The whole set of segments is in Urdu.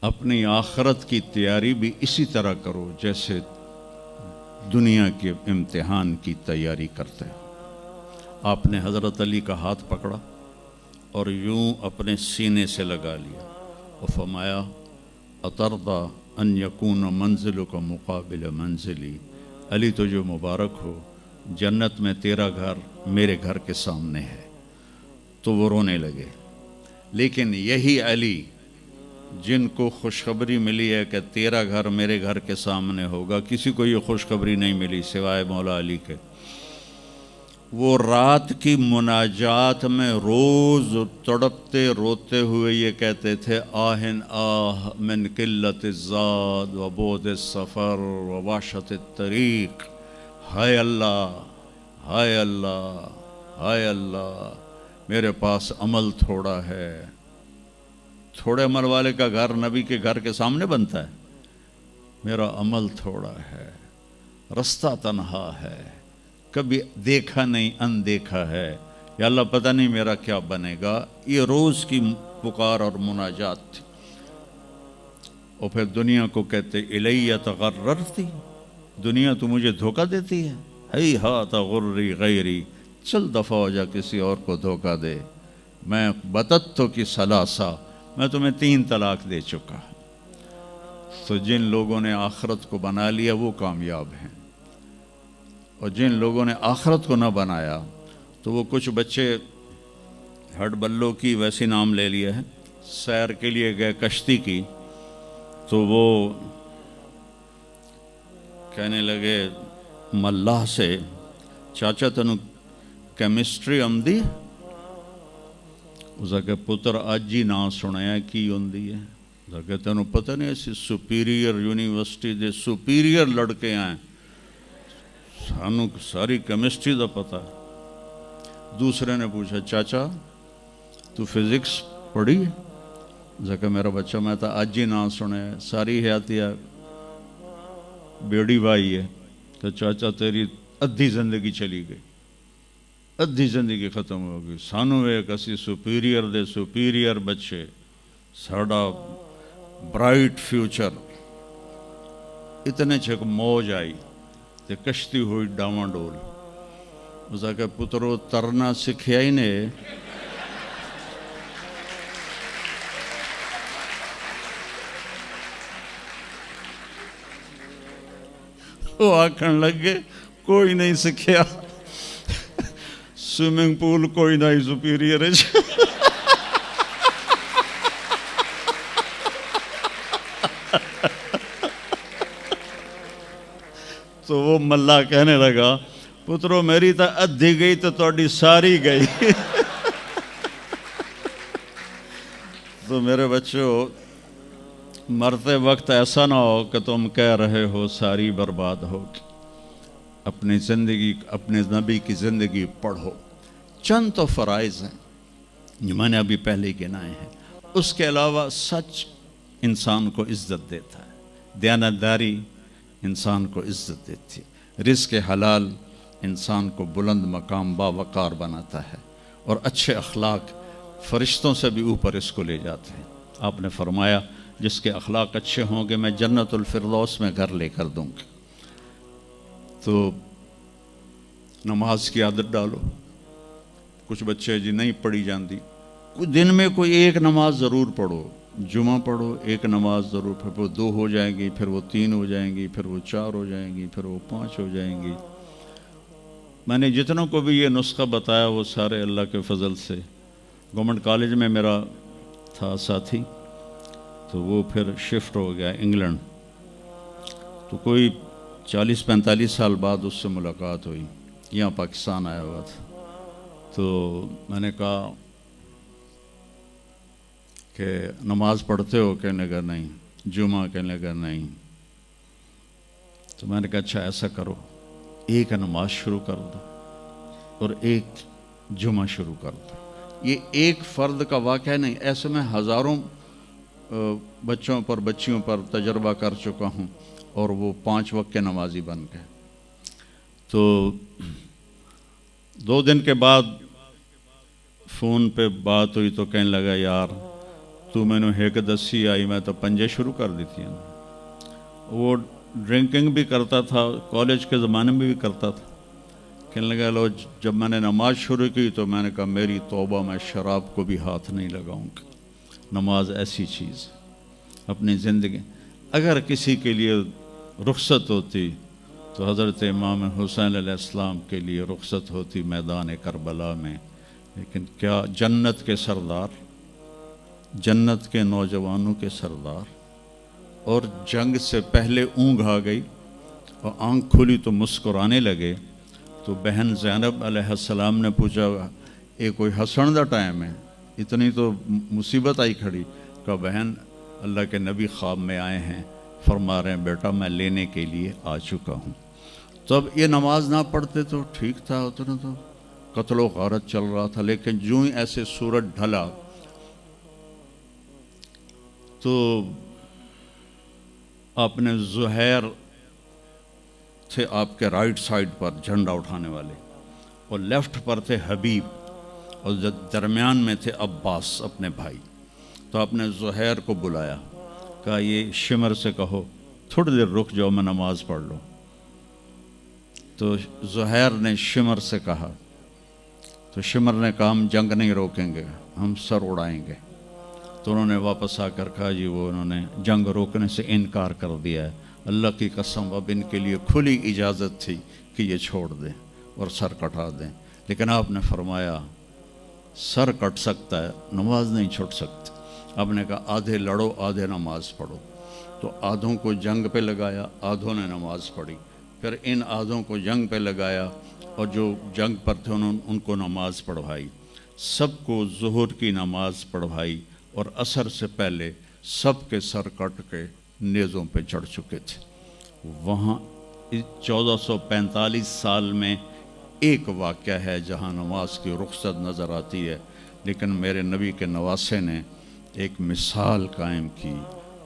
اپنی آخرت کی تیاری بھی اسی طرح کرو جیسے دنیا کے امتحان کی تیاری کرتے ہو۔ آپ نے حضرت علی کا ہاتھ پکڑا اور یوں اپنے سینے سے لگا لیا اور فرمایا اترضی ان یکون منزلک مقابل منزلی، علی تو جو مبارک ہو، جنت میں تیرا گھر میرے گھر کے سامنے ہے۔ تو وہ رونے لگے۔ لیکن یہی علی جن کو خوشخبری ملی ہے کہ تیرا گھر میرے گھر کے سامنے ہوگا، کسی کو یہ خوشخبری نہیں ملی سوائے مولا علی کے، وہ رات کی مناجات میں روز تڑپتے روتے ہوئے یہ کہتے تھے آہن آہ من قلت الزاد و بعد السفر و وحشت الطریق، ہائے اللہ، ہائے اللہ، ہائے اللہ، میرے پاس عمل تھوڑا ہے۔ تھوڑے عمل والے کا گھر نبی کے گھر کے سامنے بنتا ہے؟ میرا عمل تھوڑا ہے، رستہ تنہا ہے، کبھی دیکھا نہیں اندیکھا ہے، یا اللہ پتہ نہیں میرا کیا بنے گا۔ یہ روز کی پکار اور مناجات تھی۔ اور پھر دنیا کو کہتے الیہ تغررتی، دنیا تو مجھے دھوکہ دیتی ہے، ہی ہاتھ غری غیری، چل دفعہ ہو جا کسی اور کو دھوکہ دے، میں بتتو کی ثلاثہ، میں تمہیں 3 طلاق دے چکا۔ تو جن لوگوں نے آخرت کو بنا لیا وہ کامیاب ہیں، اور جن لوگوں نے آخرت کو نہ بنایا تو وہ کچھ بچے ہڈ بلوں کی ویسی نام لے لیا ہے، سیر کے لیے گئے کشتی کی، تو وہ کہنے لگے ملاح سے چاچا تنو کیمسٹری آمدی؟ اس کہ پتر اج ہی نہ سنیا کی ہوندی ہے؟ اس کہ تینوں پتہ نہیں ایسی سپیریئر یونیورسٹی دے سپیریئر لڑکے ہیں، سانو ساری کیمسٹری دا پتہ ہے۔ دوسرے نے پوچھا چاچا تو فزکس پڑھی؟ اس کہ میرا بچہ میں تو اج ہی نہ سنیا، ساری حیاتیہ بیڑی بائی ہے۔ تو چاچا تیری ادھی زندگی چلی گئی، ادھی زندگی ختم ہو گئی، سانو ایک اسی سپیریئر دے سپیریئر بچے، ساڑا برائٹ فیوچر۔ اتنے چھک موج آئی تے کشتی ہوئی ڈاواں ڈول۔ اس کہ پترو ترنا سکھیا ہی نے، وہ آکھن لگے کوئی نہیں سکھیا، سوئمنگ پول کوئی نہیں سپیریئر ہے۔ تو وہ ملا کہنے لگا پترو میری تو ادھی گئی تو تہاڈی ساری گئی۔ تو میرے بچوں مرتے وقت ایسا نہ ہو کہ تم کہہ رہے ہو ساری برباد ہوگی۔ اپنی زندگی، اپنے نبی کی زندگی پڑھو۔ چند تو فرائض ہیں جو میں نے ابھی پہلے گنائے ہیں، اس کے علاوہ سچ انسان کو عزت دیتا ہے، دیانتداری انسان کو عزت دیتی ہے، رزق حلال انسان کو بلند مقام باوقار بناتا ہے، اور اچھے اخلاق فرشتوں سے بھی اوپر اس کو لے جاتے ہیں۔ آپ نے فرمایا جس کے اخلاق اچھے ہوں گے میں جنت الفردوس میں گھر لے کر دوں گا۔ تو نماز کی عادت ڈالو۔ کچھ بچے جی نہیں پڑھی جاندی، دن میں کوئی ایک نماز ضرور پڑھو، جمعہ پڑھو، ایک نماز ضرور، پھر وہ 2 ہو جائیں گی، پھر وہ 3 ہو جائیں گی، پھر وہ 4 ہو جائیں گی، پھر وہ 5 ہو جائیں گی۔ میں نے جتنوں کو بھی یہ نسخہ بتایا وہ سارے اللہ کے فضل سے، گورنمنٹ کالج میں میرا تھا ساتھی، تو وہ پھر شفٹ ہو گیا انگلینڈ، تو کوئی 40-45 سال بعد اس سے ملاقات ہوئی، یہاں پاکستان آیا ہوا تھا۔ تو میں نے کہا کہ نماز پڑھتے ہو؟ کہنے لگا نہیں۔ جمعہ؟ کہنے لگا نہیں۔ تو میں نے کہا اچھا ایسا کرو، ایک نماز شروع کر دو اور ایک جمعہ شروع کر دو۔ یہ ایک فرد کا واقعہ نہیں، ایسے میں ہزاروں بچوں پر بچیوں پر تجربہ کر چکا ہوں، اور وہ 5 وقت کے نمازی بن گئے۔ تو 2 دن کے بعد فون پہ بات ہوئی تو کہنے لگا یار تو مینو ایک دسی آئی میں تو پنجے شروع کر دیتی ہیں. وہ ڈرنکنگ بھی کرتا تھا, کالج کے زمانے میں بھی کرتا تھا. کہنے لگا لو جب میں نے نماز شروع کی تو میں نے کہا میری توبہ, میں شراب کو بھی ہاتھ نہیں لگاؤں گا. نماز ایسی چیز اپنی زندگی. اگر کسی کے لیے رخصت ہوتی تو حضرت امام حسین علیہ السلام کے لیے رخصت ہوتی میدان کربلا میں. لیکن کیا جنت کے سردار, جنت کے نوجوانوں کے سردار, اور جنگ سے پہلے اونگ آ گئی اور آنکھ کھلی تو مسکرانے لگے. تو بہن زینب علیہ السلام نے پوچھا یہ کوئی ہسن دا ٹائم ہے, اتنی تو مصیبت آئی کھڑی. کہا بہن اللہ کے نبی خواب میں آئے ہیں, فرما رہے ہیں بیٹا میں لینے کے لیے آ چکا ہوں. تو اب یہ نماز نہ پڑھتے تو ٹھیک تھا, اتنا تو قتل و غارت چل رہا تھا. لیکن جو ہی ایسے سورج ڈھلا تو آپ نے زہیر تھے آپ کے رائٹ سائڈ پر جھنڈا اٹھانے والے, اور لیفٹ پر تھے حبیب, اور درمیان میں تھے عباس اپنے بھائی. تو آپ نے زہیر کو بلایا, کہا یہ شمر سے کہو تھوڑی دیر رک جاؤ میں نماز پڑھ لوں. تو زہیر نے شمر سے کہا, تو شمر نے کہا ہم جنگ نہیں روکیں گے, ہم سر اڑائیں گے. تو انہوں نے واپس آ کر کہا جی وہ انہوں نے جنگ روکنے سے انکار کر دیا ہے, اللہ کی قسم اب ان کے لیے کھلی اجازت تھی کہ یہ چھوڑ دیں اور سر کٹا دیں. لیکن آپ نے فرمایا سر کٹ سکتا ہے, نماز نہیں چھوڑ سکتی. آپ نے کہا آدھے لڑو آدھے نماز پڑھو. تو آدھوں کو جنگ پہ لگایا, آدھوں نے نماز پڑھی. پھر ان آدھوں کو جنگ پہ لگایا اور جو جنگ پر تھے ان کو نماز پڑھوائی. سب کو ظہر کی نماز پڑھوائی, اور عصر سے پہلے سب کے سر کٹ کے نیزوں پہ چڑھ چکے تھے. وہاں 1445 سال میں ایک واقعہ ہے جہاں نماز کی رخصت نظر آتی ہے. لیکن میرے نبی کے نواسے نے ایک مثال قائم کی,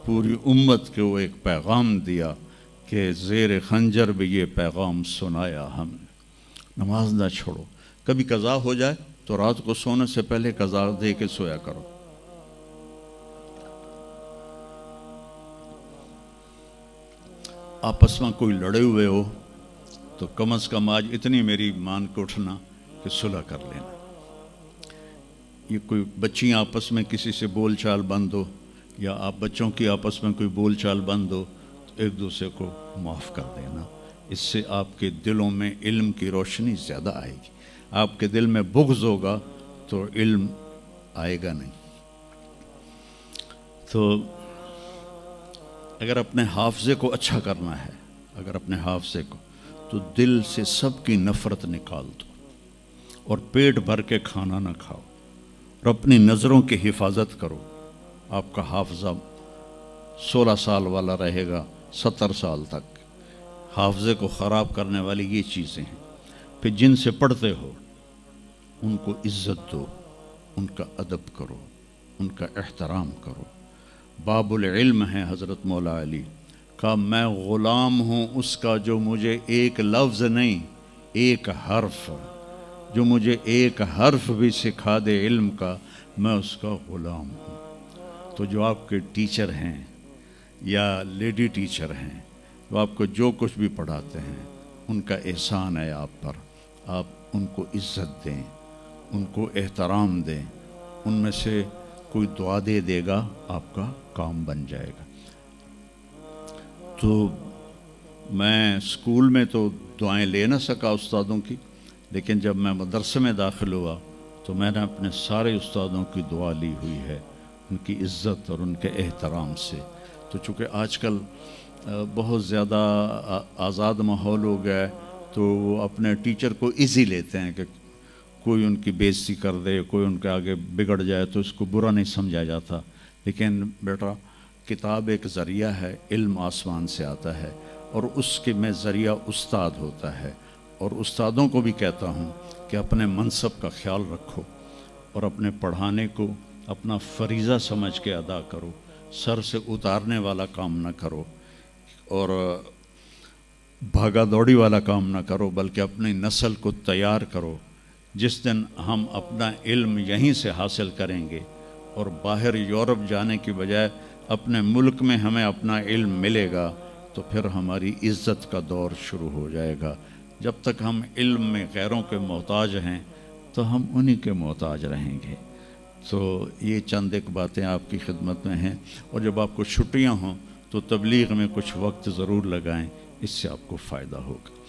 پوری امت کو ایک پیغام دیا کہ زیر خنجر بھی یہ پیغام سنایا ہم نے, نماز نہ چھوڑو. کبھی قضا ہو جائے تو رات کو سونے سے پہلے قضا دے کے سویا کرو. آپس میں کوئی لڑے ہوئے ہو تو کم از کم آج اتنی میری مان کے اٹھنا کہ صلح کر لینا. یہ کوئی بچیاں آپس میں کسی سے بول چال بند ہو, یا آپ بچوں کی آپس میں کوئی بول چال بند ہو, تو ایک دوسرے کو معاف کر دینا. اس سے آپ کے دلوں میں علم کی روشنی زیادہ آئے گی. آپ کے دل میں بغض ہوگا تو علم آئے گا نہیں. تو اگر اپنے حافظے کو اچھا کرنا ہے, اگر اپنے حافظے کو, تو دل سے سب کی نفرت نکال دو, اور پیٹ بھر کے کھانا نہ کھاؤ, اور اپنی نظروں کی حفاظت کرو. آپ کا حافظہ 16 سال والا رہے گا 70 سال تک. حافظے کو خراب کرنے والی یہ چیزیں ہیں. پھر جن سے پڑھتے ہو ان کو عزت دو, ان کا ادب کرو, ان کا احترام کرو. باب العلم ہے حضرت مولا علی کا, میں غلام ہوں اس کا جو مجھے ایک لفظ نہیں ایک حرف, جو مجھے ایک حرف بھی سکھا دے علم کا, میں اس کا غلام ہوں. تو جو آپ کے ٹیچر ہیں یا لیڈی ٹیچر ہیں, وہ آپ کو جو کچھ بھی پڑھاتے ہیں, ان کا احسان ہے آپ پر. آپ ان کو عزت دیں, ان کو احترام دیں. ان میں سے کوئی دعا دے دے گا, آپ کا کام بن جائے گا. تو میں اسکول میں تو دعائیں لے نہ سکا استادوں کی, لیکن جب میں مدرسے میں داخل ہوا تو میں نے اپنے سارے استادوں کی دعا لی ہوئی ہے, ان کی عزت اور ان کے احترام سے. تو چونکہ آج کل بہت زیادہ آزاد ماحول ہو گیا ہے, تو وہ اپنے ٹیچر کو ایزی لیتے ہیں کہ کوئی ان کی بےعزتی کر دے, کوئی ان کے آگے بگڑ جائے تو اس کو برا نہیں سمجھا جاتا. لیکن بیٹا کتاب ایک ذریعہ ہے, علم آسمان سے آتا ہے, اور اس کے میں ذریعہ استاد ہوتا ہے. اور استادوں کو بھی کہتا ہوں کہ اپنے منصب کا خیال رکھو, اور اپنے پڑھانے کو اپنا فریضہ سمجھ کے ادا کرو. سر سے اتارنے والا کام نہ کرو, اور بھاگا دوڑی والا کام نہ کرو, بلکہ اپنی نسل کو تیار کرو. جس دن ہم اپنا علم یہیں سے حاصل کریں گے, اور باہر یورپ جانے کی بجائے اپنے ملک میں ہمیں اپنا علم ملے گا تو پھر ہماری عزت کا دور شروع ہو جائے گا۔ جب تک ہم علم میں غیروں کے محتاج ہیں تو ہم انہی کے محتاج رہیں گے۔ تو یہ چند ایک باتیں آپ کی خدمت میں ہیں، اور جب آپ کو چھٹیاں ہوں تو تبلیغ میں کچھ وقت ضرور لگائیں، اس سے آپ کو فائدہ ہوگا۔